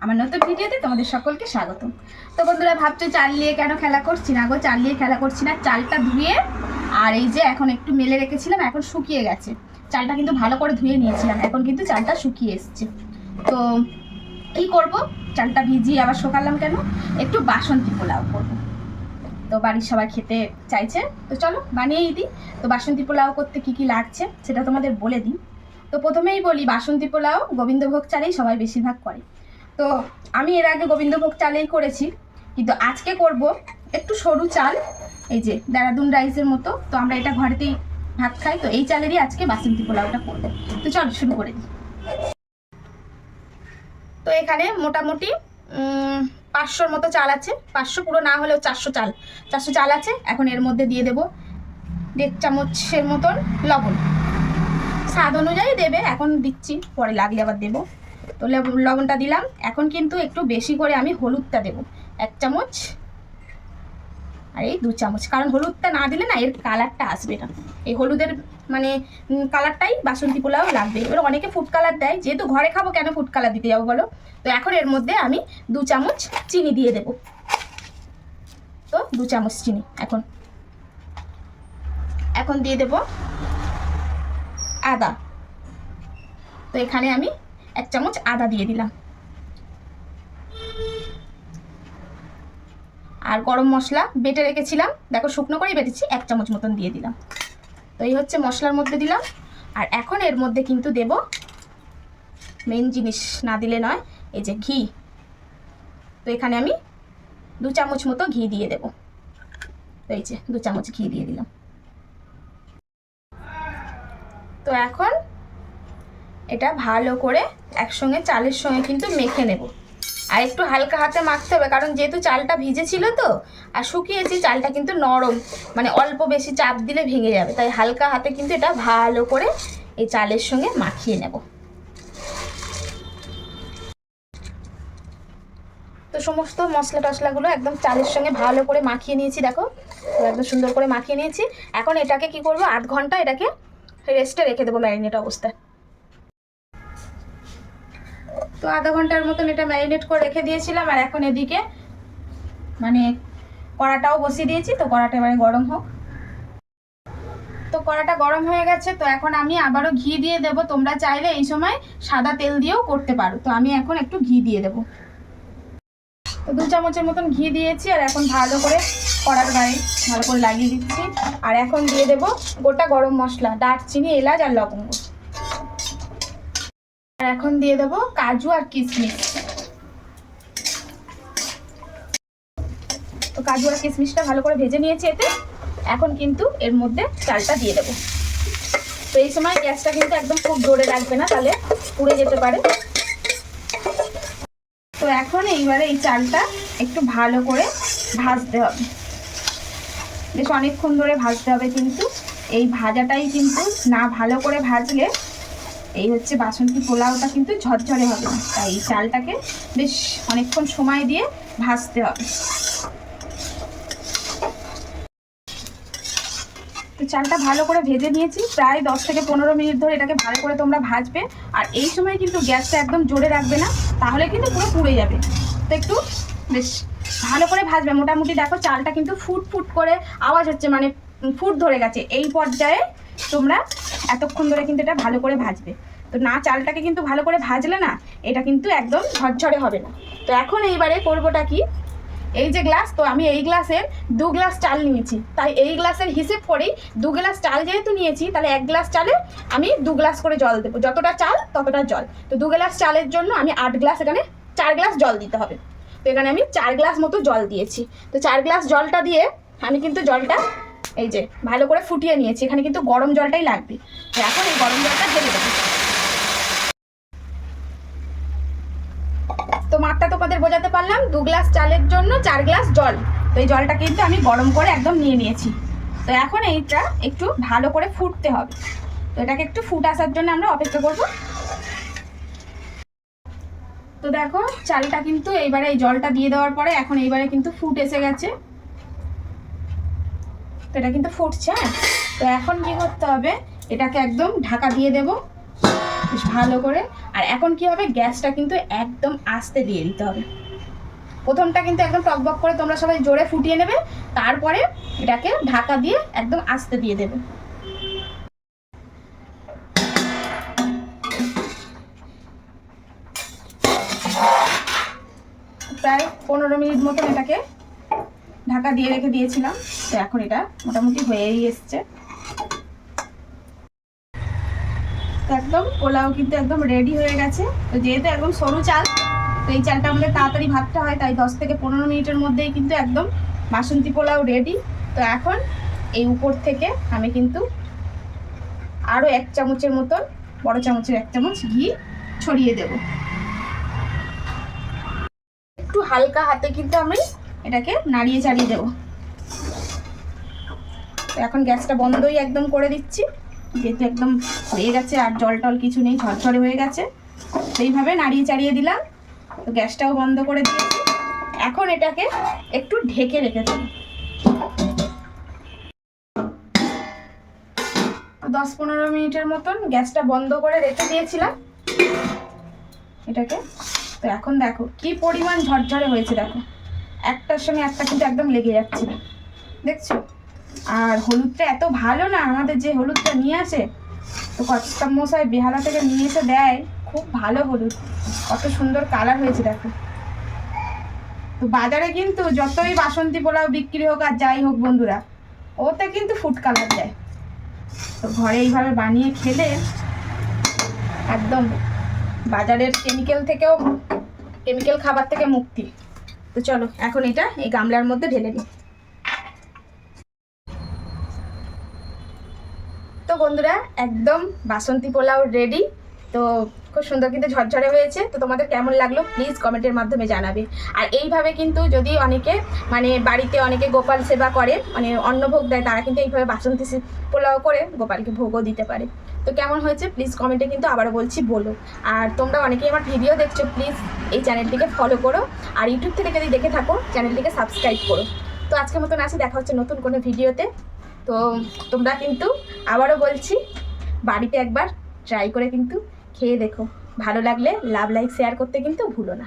আমার নতুন ভিডিওতে তোমাদের সকলকে স্বাগত। তো বন্ধুরা ভাবছো চাল নিয়ে কেন খেলা করছি না গো, চাল নিয়ে খেলা করছি না। চালটা ধুয়ে আর এই যে এখন একটু মেলে রেখেছিলাম, এখন শুকিয়ে গেছে। চালটা কিন্তু ভালো করে ধুয়ে নিয়েছিলাম, এখন কিন্তু চালটা শুকিয়ে এসছে। তো কি করব, চালটা ভিজিয়ে আবার শুকালাম কেন, একটু বাসন্তী পোলাও করবো। তো বাড়ির সবাই খেতে চাইছে, তো চলো বানিয়েই দিই। তো বাসন্তী পোলাও করতে কি কি লাগছে সেটা তোমাদের বলে দিই। তো প্রথমেই বলি, বাসন্তী পোলাও গোবিন্দভোগ চালেই সবাই বেশিরভাগ করে। তো আমি এর আগে গোবিন্দভোগ চালেই করেছি, কিন্তু আজকে করব একটু সরু চাল, এই যে দেরাদুন রাইসের মতো। তো আমরা এটা ঘরেতেই ভাত খাই, তো এই চালেরই আজকে বাসন্তী পোলাওটা করবো। তো চল শুরু করে দিই। তো এখানে মোটামুটি 500-র মতো চাল আছে, 500 পুরো না হলেও 400 চাল আছে। এখন এর মধ্যে দিয়ে দেবো 1.5 চামচের মতন লবণ, স্বাদ অনুযায়ী দেবে, এখন দিচ্ছি, পরে লাগলে আবার দেবো। তো লবণটা দিলাম। এখন কিন্তু একটু বেশি করে আমি হলুদটা দেবো, 1 চামচ আর এই 2 চামচ, কারণ হলুদটা না দিলে না এর কালারটা আসবে না। এই হলুদের মানে কালারটাই বাসন্তী পোলাও লাগবে। এবার অনেকে ফুড কালার দেয়, যেহেতু ঘরে খাবো কেন ফুড কালার দিতে যাবো বলো। তো এখন এর মধ্যে আমি 2 চামচ চিনি দিয়ে দেব। তো 2 চামচ চিনি এখন দিয়ে দেব আদা। তো এখানে আমি 1 চামচ আদা দিয়ে দিলাম। আর গরম মশলা বেটে রেখেছিলাম, দেখো শুকনো করেই বেটেছি, 1 চামচ মতন দিয়ে দিলাম। তো এই হচ্ছে মশলার মধ্যে দিলাম। আর এখন এর মধ্যে কিন্তু দেব মেন জিনিস, না দিলে নয়, এই যে ঘি। তো এখানে আমি 2 চামচ মতো ঘি দিয়ে দেব। তো এই যে 2 চামচ ঘি দিয়ে দিলাম। তো এখন এটা ভালো করে একসঙ্গে চালের সঙ্গে কিন্তু মেখে নেব। আর একটু হালকা হাতে মাখতে হবে, কারণ যেহেতু চালটা ভিজে ছিল তো আর শুকিয়েছি, চালটা কিন্তু নরম, মানে অল্প বেশি চাপ দিলে ভেঙে যাবে। তাই হালকা হাতে কিন্তু এটা ভালো করে এই চালের সঙ্গে মাখিয়ে নেব। তো সমস্ত মশলা টশলাগুলো একদম চালের সঙ্গে ভালো করে মাখিয়ে নিয়েছি, দেখো তো একদম সুন্দর করে মাখিয়ে নিয়েছি। এখন এটাকে কি করব, 8 ঘন্টা এটাকে রেস্টে রেখে দেবো ম্যারিনেট অবস্থায়। তো আধা ঘন্টার মতন এটা ম্যারিনেট করে রেখে দিয়েছিলাম। আর এখন এদিকে মানে কড়াটাও বসিয়ে দিয়েছি, তো কড়াটা এবারে গরম হোক। তো কড়াটা গরম হয়ে গেছে, তো এখন আমি আবারও ঘি দিয়ে দেব। তোমরা চাইলে এই সময় সাদা তেল দিয়েও করতে পারো, তো আমি এখন একটু ঘি দিয়ে দেব। তো 2 চামচের মতন ঘি দিয়েছি, আর এখন ভালো করে কড়ার গায়ে ভালো করে লাগিয়ে দিচ্ছি। আর এখন দিয়ে দেব গোটা গরম মশলা, দারচিনি, এলাচ আর লবঙ্গ। আর এখন দিয়ে দেব কাজু আর কিশমিশ। তো কাজু আর কিশমিশটা ভালো করে ভেজে নিয়েছি এতে। এখন কিন্তু এর মধ্যে চালটা দিয়ে দেবো। তো এই সময় গ্যাসটা কিন্তু একদম খুব জোরে রাখবে না, তাহলে পুড়ে যেতে পারে। তো এখন এইবারে এই চালটা একটু ভালো করে ভাজতে হবে, বেশ অনেকক্ষণ ধরে ভাজতে হবে। কিন্তু এই ভাজাটাই কিন্তু না ভালো করে ভাজলে এই হচ্ছে বাসন্তী পোলাওটা কিন্তু ঝরঝরে হবে না। তাই এই চালটাকে বেশ অনেকক্ষণ সময় দিয়ে ভাজতে হবে। তো চালটা ভালো করে ভেজে নিয়েছি, প্রায় 10 থেকে 15 মিনিট ধরে এটাকে ভালো করে তোমরা ভাজবে। আর এই সময় কিন্তু গ্যাসটা একদম জোরে রাখবে না, তাহলে কিন্তু পুরো পুড়ে যাবে। তো একটু বেশ ভালো করে ভাজবে। মোটামুটি দেখো চালটা কিন্তু ফুট ফুট করে আওয়াজ হচ্ছে, মানে ফুট ধরে গেছে। এই পর্যায়ে তোমরা এতক্ষণ ধরে কিন্তু এটা ভালো করে ভাজবে। তো না চালটাকে কিন্তু ভালো করে ভাজলে না এটা কিন্তু একদম ঝরঝরে হবে না। তো এখন এইবারে করবোটা কি, এই যে গ্লাস, তো আমি এই গ্লাসের 2 গ্লাস চাল নিয়েছি, তাই এই গ্লাসের হিসেব করেই 2 গ্লাস চাল যেহেতু নিয়েছি, তাহলে 1 গ্লাস চালে আমি 2 গ্লাস করে জল দেবো। যতটা চাল ততটা জল। তো 2 গ্লাস চালের জন্য আমি 8 গ্লাস, এখানে 4 গ্লাস জল দিতে হবে। তো এখানে আমি 4 গ্লাস মতো জল দিয়েছি। তো 4 গ্লাস জলটা দিয়ে আমি কিন্তু জলটা এই যে ভালো করে ফুটিয়ে নিয়েছি। এখানে কিন্তু গরম জলটাই লাগবে। তো এখন এই গরম জলটা ঢেলে দেবো। তো মাপটা তোমাদের বোঝাতে পারলাম, 2 গ্লাস চালের জন্য 4 গ্লাস জল। তো এই জলটা কিন্তু আমি গরম করে একদম নিয়ে নিয়েছি। তো এখন এইটা একটু ভালো করে ফুটতে হবে। তো এটাকে একটু ফুট আসার জন্য আমরা অপেক্ষা করব। তো দেখো চালটা কিন্তু এইবারে এই জলটা দিয়ে দেওয়ার পরে এখন এইবারে কিন্তু ফুট এসে গেছে। তো এটা কিন্তু ফুটছে। তো এখন কি করতে হবে, এটাকে একদম ঢাকা দিয়ে দেব। বেশ ভালো করে। আর এখন কি হবে, গ্যাসটা কিন্তু একদম আস্তে দিয়ে দিতে হবে। প্রথমটা কিন্তু একদম টকবক করে তোমরা সবাই জোরে ফুটিয়ে নেবে, তারপরে এটাকে ঢাকা দিয়ে একদম আস্তে দিয়ে দেবে। প্রায় 15 মিনিট মতন এটাকে ঢাকা দিয়ে রেখে দিয়েছিলাম। তো এখন এটা মোটামুটি হয়েই এসছে। একদম পোলাও কিন্তু একদম রেডি হয়ে গেছে। তো যেহেতু একদম সরু চাল, তো এই চালটা আমাদের তাড়াতাড়ি ভাতটা হয়, তাই 10 থেকে 15 মিনিটের মধ্যেই কিন্তু একদম বাসন্তী পোলাও রেডি। তো এখন এই উপর থেকে আমি কিন্তু আরও 1 চামচের মতন, বড় চামচের 1 চামচ ঘি ছড়িয়ে দেব। একটু হালকা হাতে কিন্তু আমি এটাকে নাড়িয়ে চাড়িয়ে দেবো। তো এখন গ্যাসটা বন্ধই একদম করে দিচ্ছি, যেহেতু একদম হয়ে গেছে আর জল টল কিছু নেই, ঝরঝরে হয়ে গেছে। সেইভাবে নাড়িয়ে চাড়িয়ে দিলাম। তো গ্যাসটাও বন্ধ করে দিয়েছি। এখন এটাকে একটু ঢেকে রেখে দেবো। 10-15 মিনিটের মতন গ্যাসটা বন্ধ করে রেখে দিয়েছিলাম এটাকে। তো এখন দেখো কি পরিমাণ ঝরঝরে হয়েছে, দেখো একটার সঙ্গে একটা কিন্তু একদম লেগে যাচ্ছে, দেখছো? আর হলুদটা এত ভালো না, আমাদের যে হলুদটা নিয়ে আসে, তো কর্তামশাই বেহালা থেকে নিয়ে এসে দেয়, খুব ভালো হলুদ, কত সুন্দর কালার হয়েছে দেখো। তো বাজারে কিন্তু যতই বাসন্তী পোলাও বিক্রি হোক আর যাই হোক বন্ধুরা, ওতে কিন্তু ফুড কালার দেয়। তো ঘরে এইভাবে বানিয়ে খেলে একদম বাজারের কেমিক্যাল খাবার থেকে মুক্তি। তো চলো এখন এটা এই গামলার মধ্যে ঢেলে নিই। তো বন্ধুরা একদম বাসন্তী পোলাও রেডি। তো খুব সুন্দর কিন্তু ঝরঝরে হয়েছে। তো তোমাদের কেমন লাগলো প্লিজ কমেন্টের মাধ্যমে জানাবে। আর এইভাবে কিন্তু যদি অনেকে মানে বাড়িতে অনেকে গোপাল সেবা করে, মানে অন্নভোগ দেয়, তারা কিন্তু এইভাবে বাসন্তী পোলাও করে গোপালকে ভোগও দিতে পারে। তো কেমন হয়েছে প্লিজ কমেন্টে কিন্তু আবারও বলছি বলো। আর তোমরা অনেকেই আমার ভিডিও দেখছো, প্লিজ এই চ্যানেলটিকে ফলো করো। আর ইউটিউব থেকে যদি দেখে থাকো চ্যানেলটিকে সাবস্ক্রাইব করো। তো আজকের মতন আসি, দেখা হচ্ছে নতুন কোনো ভিডিওতে। তো তোমরা কিন্তু আবারও বলছি বাড়িতে একবার ট্রাই করে কিন্তু খেয়ে দেখো, ভালো লাগলে লাভ লাইক শেয়ার করতে কিন্তু ভুলো না।